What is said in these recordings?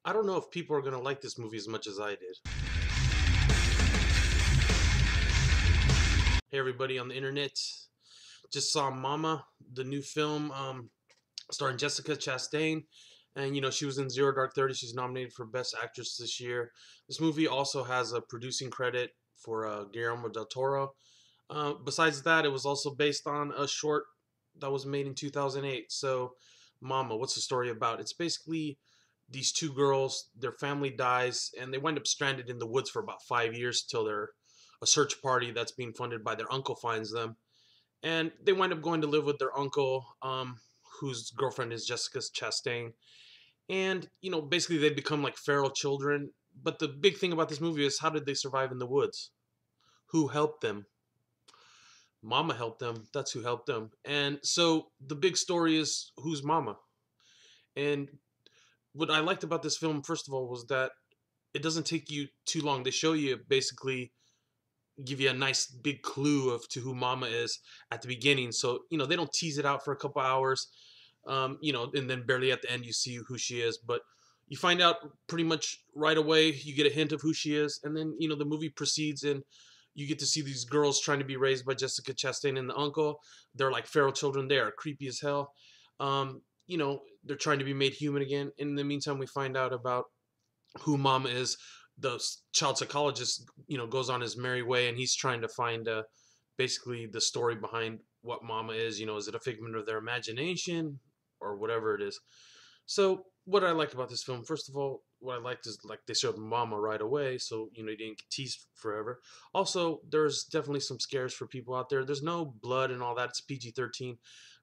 I don't know if people are gonna like this movie as much as I did. Hey everybody on the internet, just saw Mama, the new film starring Jessica Chastain, and she was in Zero Dark 30. She's nominated for Best Actress this year. This movie also has a producing credit for Guillermo del Toro. Besides that, it was also based on a short that was made in 2008. So, Mama, what's the story about? It's basically these two girls, their family dies, and they wind up stranded in the woods for about 5 years till a search party that's being funded by their uncle finds them. And they wind up going to live with their uncle, whose girlfriend is Jessica Chastain. And, basically they become like feral children. But the big thing about this movie is, how did they survive in the woods? Who helped them? Mama helped them. That's who helped them. And so the big story is, who's Mama? And what I liked about this film, first of all, was that it doesn't take you too long. They show you, basically give you a nice big clue of to who Mama is at the beginning. So, they don't tease it out for a couple hours, and then barely at the end you see who she is. But you find out pretty much right away. You get a hint of who she is. And then, the movie proceeds, and you get to see these girls trying to be raised by Jessica Chastain and the uncle. They're like feral children. They are creepy as hell. They're trying to be made human again. In the meantime, we find out about who Mama is. The child psychologist, goes on his merry way, and he's trying to find basically the story behind what Mama is. Is it a figment of their imagination or whatever it is? So what I like about this film, first of all, what I liked is, like, they showed Mama right away, so you didn't get teased forever. Also, there's definitely some scares for people out there. There's no blood and all that. It's PG-13,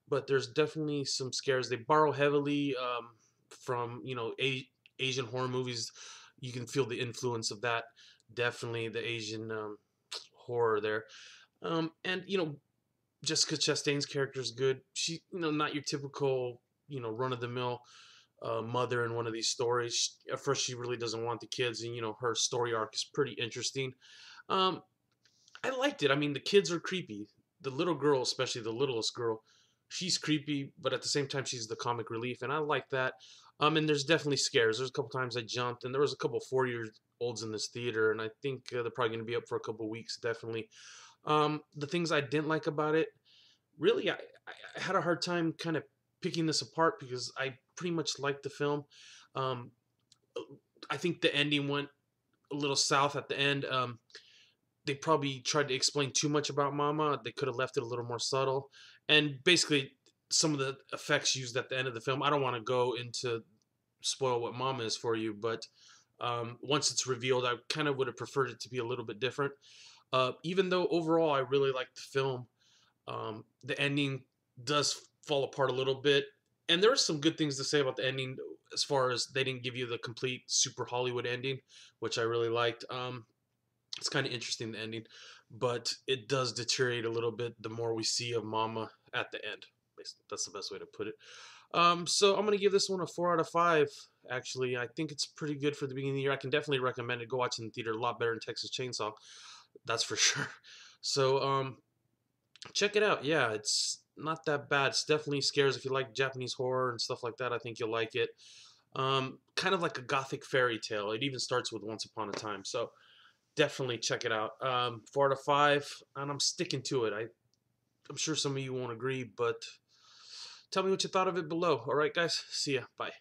but there's definitely some scares. They borrow heavily from Asian horror movies. You can feel the influence of that. Definitely the Asian horror there. And Jessica Chastain's character is good. She, not your typical, run of the mill mother in one of these stories. At first, she really doesn't want the kids, and her story arc is pretty interesting. Um, I liked it. I mean, the kids are creepy. The little girl, especially the littlest girl, she's creepy, but at the same time, she's the comic relief, and I like that. And there's definitely scares. There's a couple times I jumped, and there was a couple 4-year-olds in this theater, and I think they're probably going to be up for a couple weeks, definitely. The things I didn't like about it, really, I had a hard time kind of picking this apart because I pretty much liked the film. Um, I think the ending went a little south at the end. They probably tried to explain too much about Mama. They could have left it a little more subtle. And basically, some of the effects used at the end of the film, I don't want to go into spoil what Mama is for you, but once it's revealed, I kind of would have preferred it to be a little bit different. Even though overall I really liked the film, the ending does fall apart a little bit. And there are some good things to say about the ending, as far as they didn't give you the complete super Hollywood ending, which I really liked. It's kind of interesting, the ending, but it does deteriorate a little bit the more we see of Mama at the end. That's the best way to put it. So I'm gonna give this one a 4 out of 5. Actually, I think it's pretty good for the beginning of the year. I can definitely recommend it. Go watch it in the theater. A lot better than Texas Chainsaw, that's for sure. So check it out. Yeah, it's not that bad. It's definitely scares. If you like Japanese horror and stuff like that, I think you'll like it. Kind of like a gothic fairy tale. It even starts with Once Upon a Time. So definitely check it out. 4 out of 5, and I'm sticking to it. I'm sure some of you won't agree, but tell me what you thought of it below. All right, guys. See ya. Bye.